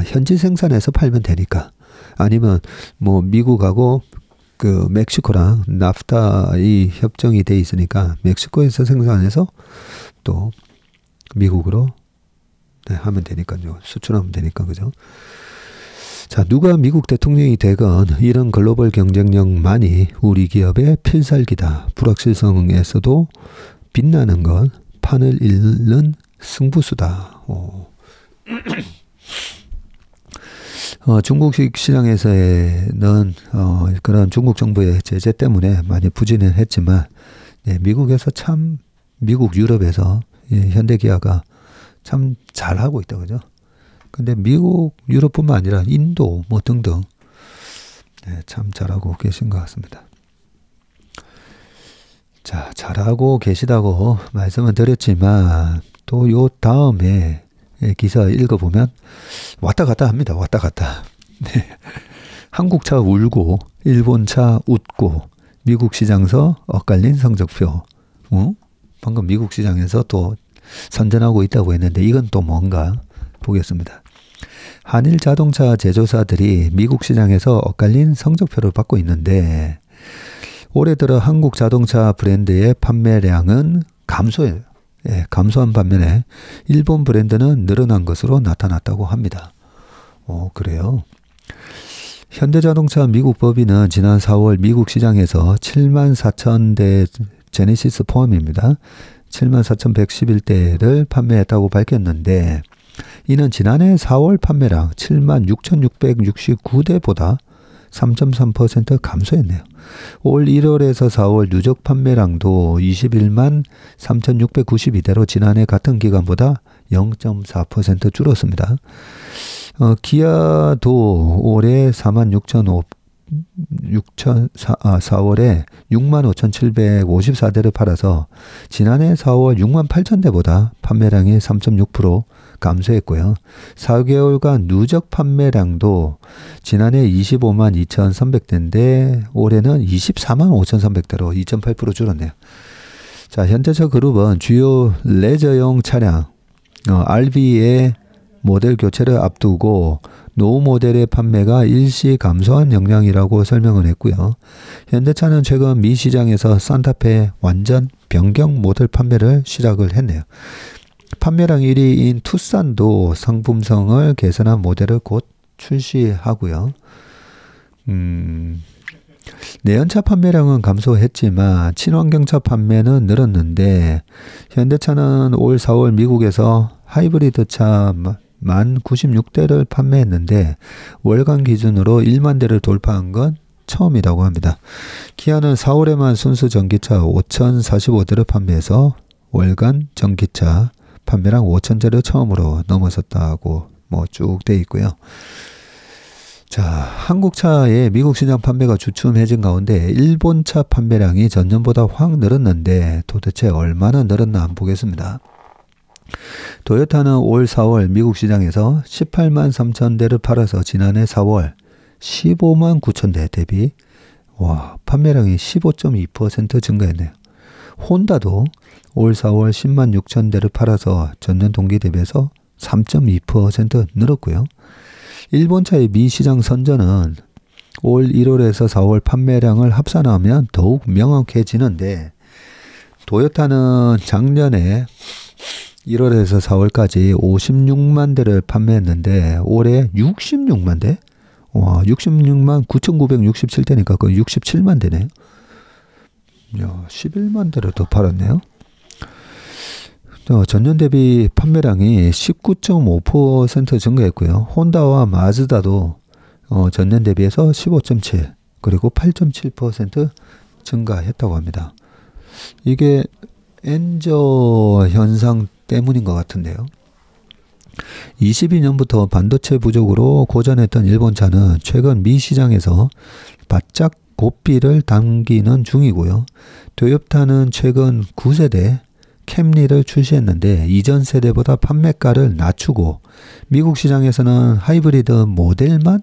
현지 생산해서 팔면 되니까. 아니면 미국하고 그 멕시코랑 나프타 이 협정이 돼 있으니까 멕시코에서 생산해서 또 미국으로 하면 되니까요. 수출하면 되니까 그죠. 자, 누가 미국 대통령이 되건 이런 글로벌 경쟁력만이 우리 기업의 필살기다. 불확실성에서도 빛나는 건 판을 잃는 승부수다. 중국식 시장에서는 그런 중국 정부의 제재 때문에 많이 부진을 했지만 미국에서 참 미국 유럽에서 현대기아가 참 잘하고 있다 그죠. 근데 미국 유럽뿐만 아니라 인도 뭐 등등 참 잘하고 계신 것 같습니다. 자, 잘하고 계시다고 말씀은 드렸지만 또 요 다음에 기사 읽어보면 왔다 갔다 합니다. 왔다 갔다. 네. 한국차 울고 일본차 웃고 미국 시장서 엇갈린 성적표. 방금 미국 시장에서 또 선전하고 있다고 했는데 이건 또 뭔가 보겠습니다. 한일 자동차 제조사들이 미국 시장에서 엇갈린 성적표를 받고 있는데 올해 들어 한국 자동차 브랜드의 판매량은 감소해요. 감소한 반면에 일본 브랜드는 늘어난 것으로 나타났다고 합니다. 그래요. 현대자동차 미국 법인은 지난 4월 미국 시장에서 74,000대 제네시스 포함입니다. 74,111대를 판매했다고 밝혔는데 이는 지난해 4월 판매량 76,669대보다 3.3% 감소했네요. 올 1월에서 4월 누적 판매량도 21만 3,692대로 지난해 같은 기간보다 0.4% 줄었습니다. 기아도 올해 4월에 65,754대를 팔아서 지난해 4월 68,000대보다 판매량이 3.6% 감소했고요. 4개월간 누적 판매량도 지난해 25만 2,300대인데 올해는 24만 5,300대로 2.8% 줄었네요. 자, 현대차 그룹은 주요 레저용 차량 RV의 모델 교체를 앞두고 노후 모델의 판매가 일시 감소한 영향이라고 설명을 했고요. 현대차는 최근 미 시장에서 산타페 완전 변경 모델 판매를 시작을 했네요. 판매량 1위인 투싼도 상품성을 개선한 모델을 곧 출시하고요. 내연차 판매량은 감소했지만 친환경차 판매는 늘었는데 현대차는 올 4월 미국에서 하이브리드차 1,096대를 판매했는데 월간 기준으로 1만 대를 돌파한 건 처음이라고 합니다. 기아는 4월에만 순수 전기차 5,045대를 판매해서 월간 전기차 판매량 5,000대를 처음으로 넘어섰다고 뭐 쭉 돼 있고요. 자, 한국차의 미국 시장 판매가 주춤해진 가운데 일본차 판매량이 전년보다 확 늘었는데 도대체 얼마나 늘었나 한번 보겠습니다. 도요타는 올 4월 미국 시장에서 18만 3천 대를 팔아서 지난해 4월 15만 9천 대 대비 판매량이 15.2% 증가했네요. 혼다도 올 4월 10만 6천 대를 팔아서 전년 동기 대비해서 3.2% 늘었고요. 일본차의 미 시장 선전은 올 1월에서 4월 판매량을 합산하면 더욱 명확해지는데 도요타는 작년에 1월에서 4월까지 56만 대를 판매했는데 올해 66만 대? 66만 9,967대니까 거의 67만 대네요. 11만 대를 더 팔았네요. 전년 대비 판매량이 19.5% 증가했고요. 혼다와 마즈다도 전년 대비해서 15.7 그리고 8.7% 증가했다고 합니다. 이게 엔저 현상 때문인 것 같은데요. 22년부터 반도체 부족으로 고전했던 일본차는 최근 미 시장에서 바짝 고삐를 당기는 중이고요. 도요타는 최근 9세대 캠리를 출시했는데 이전 세대보다 판매가를 낮추고 미국 시장에서는 하이브리드 모델만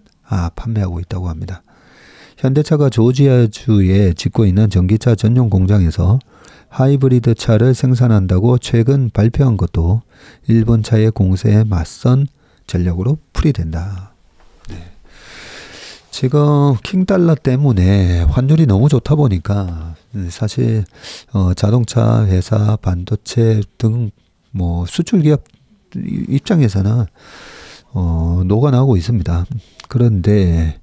판매하고 있다고 합니다. 현대차가 조지아주에 짓고 있는 전기차 전용 공장에서 하이브리드 차를 생산한다고 최근 발표한 것도 일본 차의 공세에 맞선 전략으로 풀이된다. 네. 지금 킹달러 때문에 환율이 너무 좋다 보니까 사실 자동차 회사, 반도체 등 뭐 수출 기업 입장에서는 녹아나고 있습니다. 그런데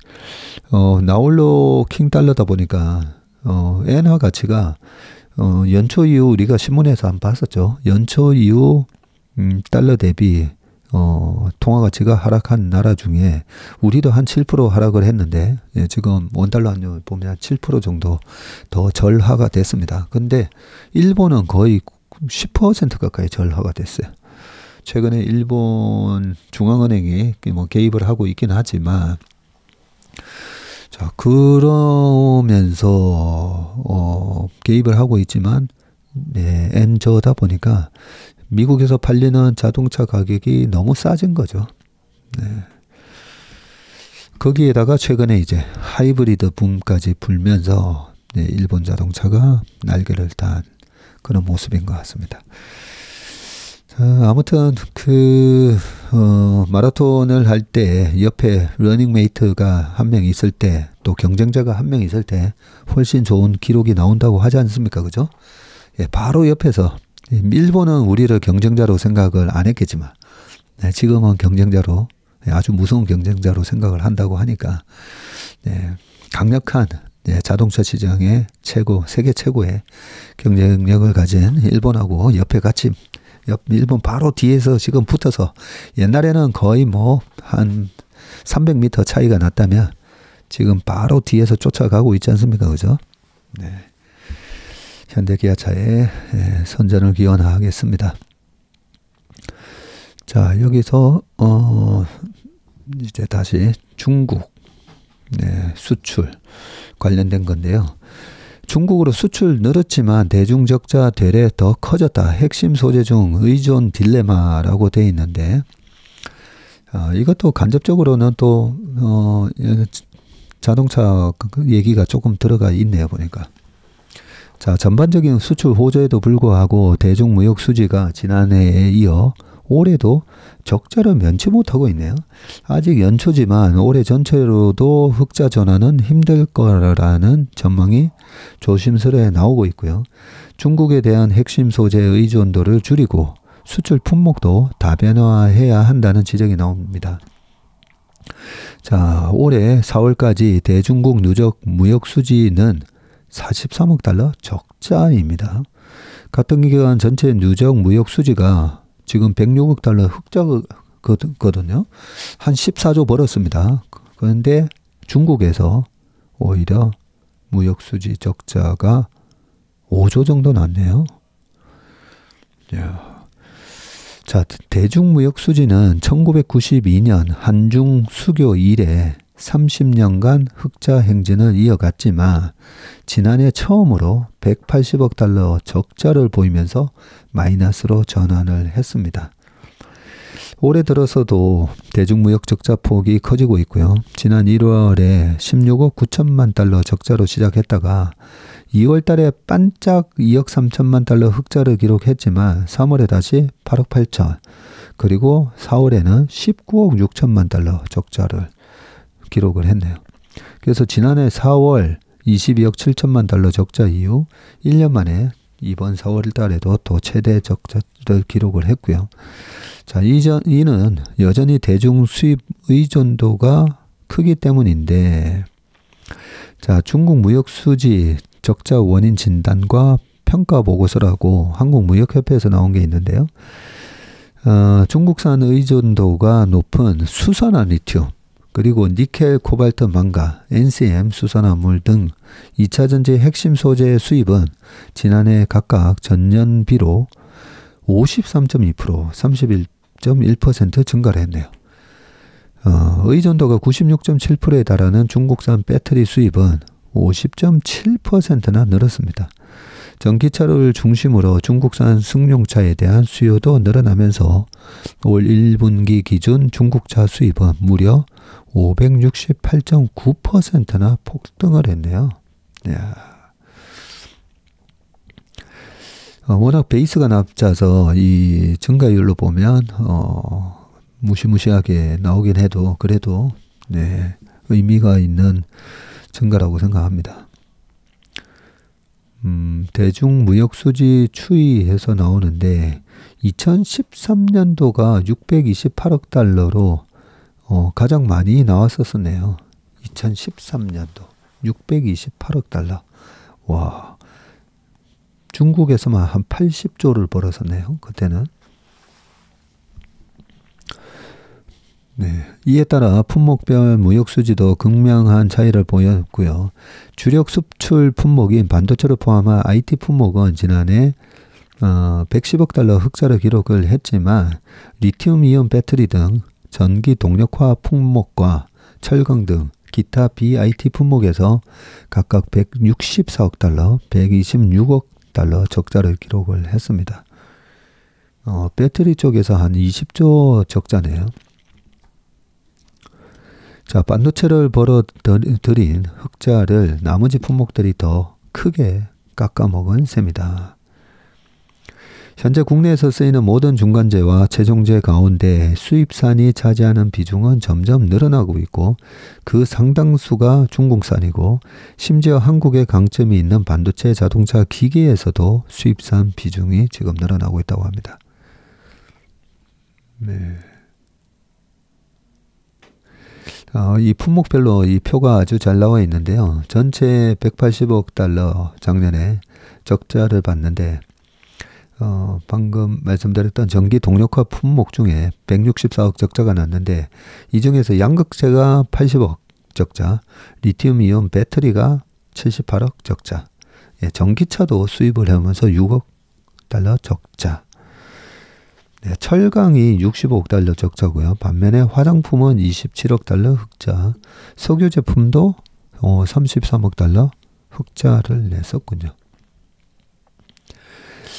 나홀로 킹달러다 보니까 엔화 가치가 연초 이후 우리가 신문에서 한번 봤었죠. 연초 이후 달러 대비 통화 가치가 하락한 나라 중에 우리도 한 7% 하락을 했는데 지금 원달러 환율 보면 7% 정도 더 절하가 됐습니다. 근데 일본은 거의 10% 가까이 절하가 됐어요. 최근에 일본 중앙은행이 뭐 개입을 하고 있긴 하지만 자 그러면서 개입을 하고 있지만 엔저다 보니까 미국에서 팔리는 자동차 가격이 너무 싸진 거죠. 거기에다가 최근에 이제 하이브리드 붐까지 불면서 일본 자동차가 날개를 단 그런 모습인 것 같습니다. 자, 아무튼 마라톤을 할 때 옆에 러닝메이트가 한 명 있을 때 또 경쟁자가 한 명 있을 때 훨씬 좋은 기록이 나온다고 하지 않습니까? 그죠? 바로 옆에서 일본은 우리를 경쟁자로 생각을 안 했겠지만 지금은 경쟁자로 아주 무서운 경쟁자로 생각을 한다고 하니까 강력한 자동차 시장의 세계 최고의 경쟁력을 가진 일본하고 옆에 같이 일본 바로 뒤에서 지금 붙어서 옛날에는 거의 뭐 한 300m 차이가 났다면 지금 바로 뒤에서 쫓아가고 있지 않습니까? 그죠? 현대기아차의 선전을 기원하겠습니다. 자, 여기서 이제 다시 중국 수출 관련된 건데요. 중국으로 수출 늘었지만 대중 적자 되레 더 커졌다. 핵심 소재 중 의존 딜레마라고 되어 있는데 이것도 간접적으로는 또 자동차 얘기가 조금 들어가 있네요. 보니까. 자, 전반적인 수출 호조에도 불구하고 대중무역 수지가 지난해에 이어 올해도 적자를 면치 못하고 있네요. 아직 연초지만 올해 전체로도 흑자 전환은 힘들 거라는 전망이 조심스레 나오고 있고요. 중국에 대한 핵심 소재 의존도를 줄이고 수출 품목도 다변화해야 한다는 지적이 나옵니다. 자, 올해 4월까지 대중국 누적 무역 수지는 43억 달러 적자입니다. 같은 기간 전체 누적 무역 수지가 지금 106억 달러 흑자거든요. 한 14조 벌었습니다. 그런데 중국에서 오히려 무역 수지 적자가 5조 정도 났네요. 자, 대중무역 수지는 1992년 한중 수교 이래 30년간 흑자 행진을 이어갔지만 지난해 처음으로 180억 달러 적자를 보이면서 마이너스로 전환을 했습니다. 올해 들어서도 대중무역 적자 폭이 커지고 있고요. 지난 1월에 16억 9천만 달러 적자로 시작했다가 2월 달에 반짝 2억 3천만 달러 흑자를 기록했지만 3월에 다시 8억 8천 그리고 4월에는 19억 6천만 달러 적자를 기록을 했네요. 그래서 지난해 4월 22억 7천만 달러 적자 이후 1년 만에 이번 4월 달에도 또 최대 적자를 기록을 했고요. 자, 이는 여전히 대중 수입 의존도가 크기 때문인데, 자, 중국 무역 수지 적자 원인 진단과 평가 보고서라고 한국무역협회에서 나온 게 있는데요. 중국산 의존도가 높은 수산화 리튬, 그리고 니켈, 코발트, 망가, NCM, 수산화물 등 2차전지 핵심 소재의 수입은 지난해 각각 전년비로 53.2%, 31.1% 증가를 했네요. 의존도가 96.7%에 달하는 중국산 배터리 수입은 50.7%나 늘었습니다. 전기차를 중심으로 중국산 승용차에 대한 수요도 늘어나면서 올 1분기 기준 중국차 수입은 무려 568.9%나 폭등을 했네요. 워낙 베이스가 낮아서 이 증가율로 보면 무시무시하게 나오긴 해도 그래도 의미가 있는 증가라고 생각합니다. 대중무역수지 추이해서 나오는데 2013년도가 628억 달러로 가장 많이 나왔었네요. 2013년도 628억 달러. 와, 중국에서만 한 80조를 벌었었네요. 그때는. 네, 이에 따라 품목별 무역수지도 극명한 차이를 보였고요. 주력 수출 품목인 반도체를 포함한 IT 품목은 지난해 110억 달러 흑자를 기록을 했지만 리튬이온 배터리 등 전기 동력화 품목과 철강 등 기타 BIT 품목에서 각각 164억 달러, 126억 달러 적자를 기록을 했습니다. 배터리 쪽에서 한 20조 적자네요. 자, 반도체를 벌어들인 흑자를 나머지 품목들이 더 크게 깎아먹은 셈이다. 현재 국내에서 쓰이는 모든 중간재와 최종재 가운데 수입산이 차지하는 비중은 점점 늘어나고 있고 그 상당수가 중국산이고 심지어 한국의 강점이 있는 반도체 자동차 기계에서도 수입산 비중이 지금 늘어나고 있다고 합니다. 네. 이 품목별로 이 표가 아주 잘 나와 있는데요. 전체 180억 달러 작년에 적자를 봤는데 방금 말씀드렸던 전기 동력화 품목 중에 164억 적자가 났는데 이 중에서 양극재가 80억 적자, 리튬이온 배터리가 78억 적자, 전기차도 수입을 해오면서 6억 달러 적자, 철강이 65억 달러 적자고요. 반면에 화장품은 27억 달러 흑자, 석유 제품도 33억 달러 흑자를 냈었군요.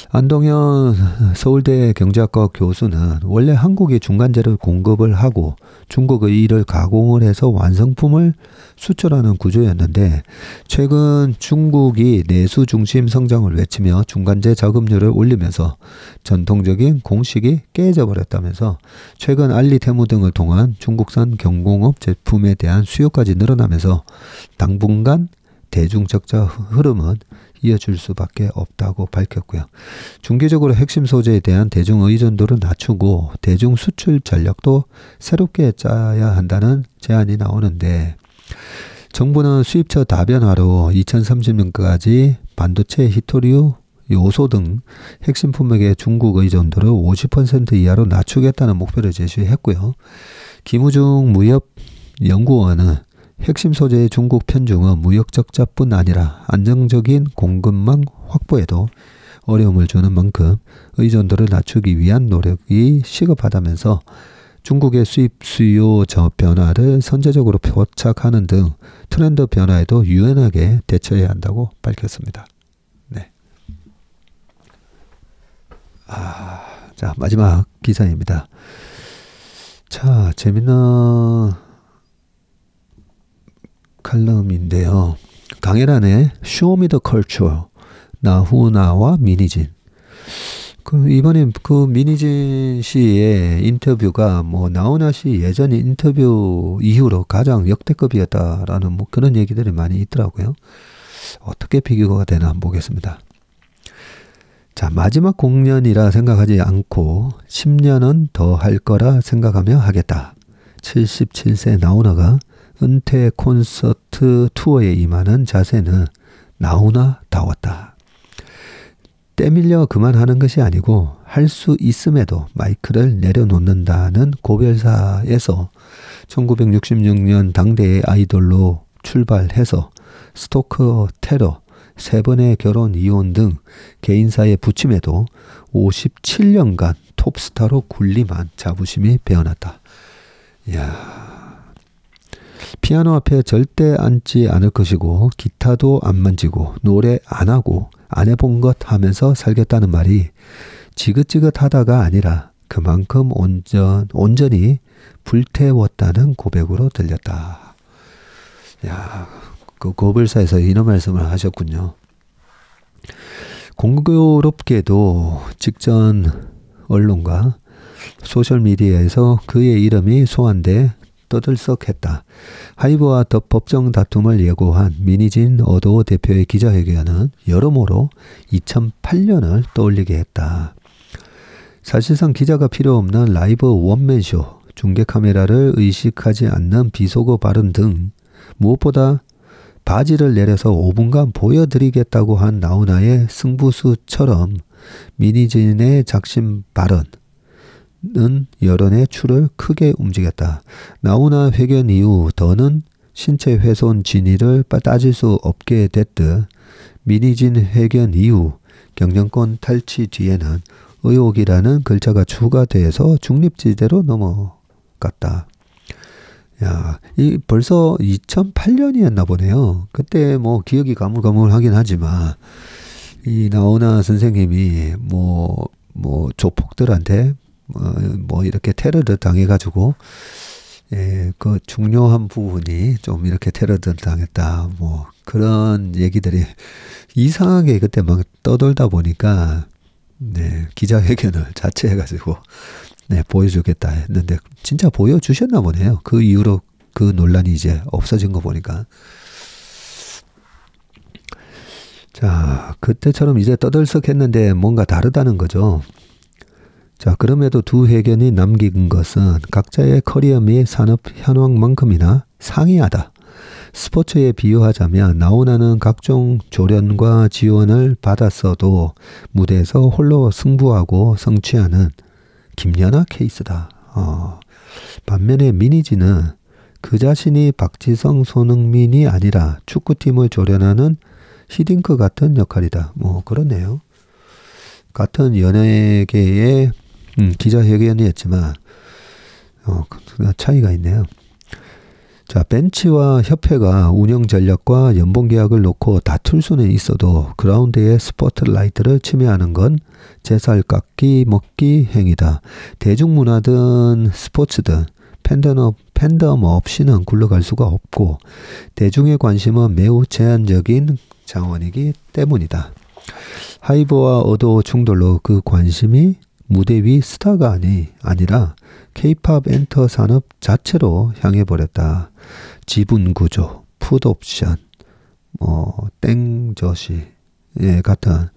안동현 서울대 경제학과 교수는 원래 한국이 중간재를 공급을 하고 중국의 이를 가공을 해서 완성품을 수출하는 구조였는데 최근 중국이 내수 중심 성장을 외치며 중간재 자금률을 올리면서 전통적인 공식이 깨져 버렸다면서 최근 알리 테무 등을 통한 중국산 경공업 제품에 대한 수요까지 늘어나면서 당분간 대중 적자 흐름은 이어질 수밖에 없다고 밝혔고요. 중기적으로 핵심 소재에 대한 대중 의존도를 낮추고 대중 수출 전략도 새롭게 짜야 한다는 제안이 나오는데 정부는 수입처 다변화로 2030년까지 반도체, 히토류, 요소 등 핵심 품목의 중국 의존도를 50% 이하로 낮추겠다는 목표를 제시했고요. 김우중 무역연구원은 핵심 소재의 중국 편중은 무역 적자뿐 아니라 안정적인 공급망 확보에도 어려움을 주는 만큼 의존도를 낮추기 위한 노력이 시급하다면서 중국의 수입 수요 변화를 선제적으로 포착하는 등 트렌드 변화에도 유연하게 대처해야 한다고 밝혔습니다. 네. 자, 마지막 기사입니다. 자, 재미있는 칼럼인데요. 강혜란의 Show Me the Culture, 나훈아와 민희진. 이번에 민희진 씨의 인터뷰가 나훈아 씨 예전 인터뷰 이후로 가장 역대급이었다라는 그런 얘기들이 많이 있더라고요. 어떻게 비교가 되나 한번 보겠습니다. 자, 마지막 공연이라 생각하지 않고 10년은 더 할 거라 생각하며 하겠다. 77세 나훈아가 은퇴 콘서트 투어에 임하는 자세는 나훈아다웠다. 때밀려 그만하는 것이 아니고 할 수 있음에도 마이크를 내려놓는다는 고별사에서 1966년 당대의 아이돌로 출발해서 스토커 테러, 3번의 결혼 이혼 등 개인사에 부침에도 57년간 톱스타로 군림한 자부심이 배어났다. 이야. 피아노 앞에 절대 앉지 않을 것이고 기타도 안 만지고 노래 안 하고 안 해본 것 하면서 살겠다는 말이 지긋지긋하다가 아니라 그만큼 온전히 불태웠다는 고백으로 들렸다. 야, 그 고별사에서 이런 말씀을 하셨군요. 공교롭게도 직전 언론과 소셜미디어에서 그의 이름이 소환돼 떠들썩했다. 하이브와 더 법정 다툼을 예고한 미니진 어도어 대표의 기자회견은 여러모로 2008년을 떠올리게 했다. 사실상 기자가 필요 없는 라이브 원맨쇼, 중계 카메라를 의식하지 않는 비속어 발언 등 무엇보다 바지를 내려서 5분간 보여드리겠다고 한 나훈아의 승부수처럼 미니진의 작심 발언은 여론의 추를 크게 움직였다. 나훈아 회견 이후 더는 신체 훼손 진위를 따질 수 없게 됐듯 미니진 회견 이후 경영권 탈취 뒤에는 의혹이라는 글자가 추가돼서 중립지대로 넘어갔다. 야, 이 벌써 2008년이었나 보네요. 그때 뭐 기억이 가물가물하긴 하지만 이 나훈아 선생님이 뭐 조폭들한테 뭐 이렇게 테러를 당해가지고 그 중요한 부분이 좀 이렇게 테러를 당했다. 뭐 그런 얘기들이 이상하게 그때 막 떠돌다 보니까 기자회견을 자체해가지고 보여주겠다 했는데 진짜 보여주셨나 보네요. 그 이후로 그 논란이 이제 없어진 거 보니까. 자, 그때처럼 이제 떠들썩했는데 뭔가 다르다는 거죠. 자, 그럼에도 두 회견이 남긴 것은 각자의 커리어 및 산업 현황만큼이나 상이하다. 스포츠에 비유하자면 나훈아는 각종 조련과 지원을 받았어도 무대에서 홀로 승부하고 성취하는 김연아 케이스다. 반면에 미니지는 그 자신이 박지성, 손흥민이 아니라 축구팀을 조련하는 히딩크 같은 역할이다. 뭐 그렇네요. 같은 연예계의 기자회견이었지만 차이가 있네요. 자, 벤치와 협회가 운영 전략과 연봉 계약을 놓고 다툴 수는 있어도 그라운드의 스포트라이트를 침해하는 건 제살 깎기 먹기 행위다. 대중문화든 스포츠든 팬덤 없이는 굴러갈 수가 없고 대중의 관심은 매우 제한적인 자원이기 때문이다. 하이브와 어도어 충돌로 그 관심이 무대 위 스타가 아니라 K-팝 엔터 산업 자체로 향해버렸다. 지분구조, 풋옵션, 땡저시 같은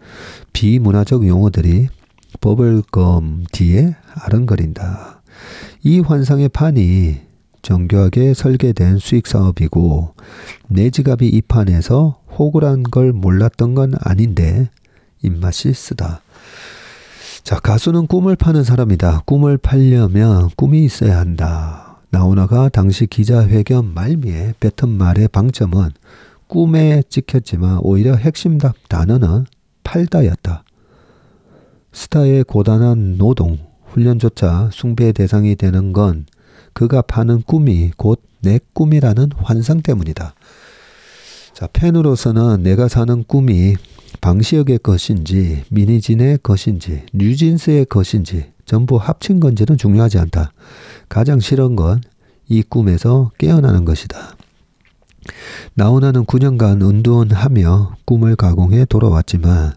비문화적 용어들이 버블검 뒤에 아른거린다. 이 환상의 판이 정교하게 설계된 수익사업이고 내 지갑이 이 판에서 호구란 걸 몰랐던 건 아닌데 입맛이 쓰다. 자, 가수는 꿈을 파는 사람이다. 꿈을 팔려면 꿈이 있어야 한다. 나훈아가 당시 기자회견 말미에 뱉은 말의 방점은 꿈에 찍혔지만 오히려 핵심 단어는 팔다였다. 스타의 고단한 노동, 훈련조차 숭배의 대상이 되는 건 그가 파는 꿈이 곧 내 꿈이라는 환상 때문이다. 자, 팬으로서는 내가 사는 꿈이 방시혁의 것인지 미니진의 것인지 뉴진스의 것인지 전부 합친 건지는 중요하지 않다. 가장 싫은 건 이 꿈에서 깨어나는 것이다. 나훈아는 9년간 은둔하며 꿈을 가공해 돌아왔지만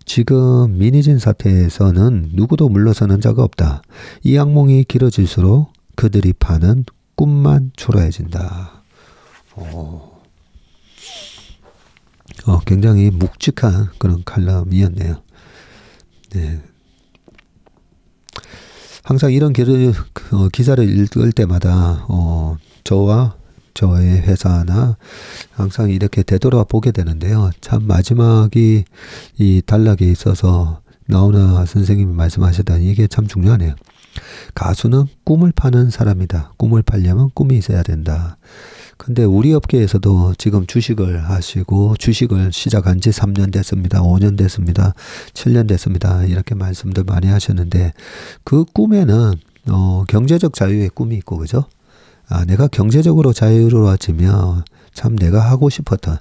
지금 미니진 사태에서는 누구도 물러서는 자가 없다. 이 악몽이 길어질수록 그들이 파는 꿈만 초라해진다. 굉장히 묵직한 그런 칼럼이었네요. 네. 항상 이런 기사를 읽을 때마다 저와 저의 회사나 항상 이렇게 되돌아보게 되는데요. 참 마지막이 이 단락에 있어서 나훈아 선생님이 말씀하셨다니 이게 참 중요하네요. 가수는 꿈을 파는 사람이다. 꿈을 팔려면 꿈이 있어야 된다. 근데 우리 업계에서도 지금 주식을 하시고 주식을 시작한 지 3년 됐습니다. 5년 됐습니다. 7년 됐습니다. 이렇게 말씀들 많이 하셨는데 그 꿈에는 경제적 자유의 꿈이 있고 그죠? 내가 경제적으로 자유로워지면 참 내가 하고 싶었던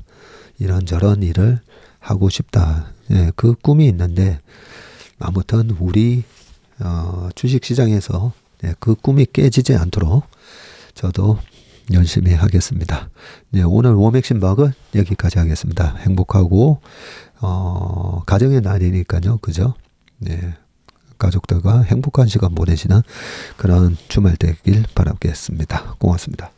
이런저런 일을 하고 싶다. 그 꿈이 있는데 아무튼 우리 주식시장에서 그 꿈이 깨지지 않도록 저도 열심히 하겠습니다. 오늘 워맥심박은 여기까지 하겠습니다. 행복하고 가정의 날이니까요. 그죠? 가족들과 행복한 시간 보내시는 그런 주말 되길 바라겠습니다. 고맙습니다.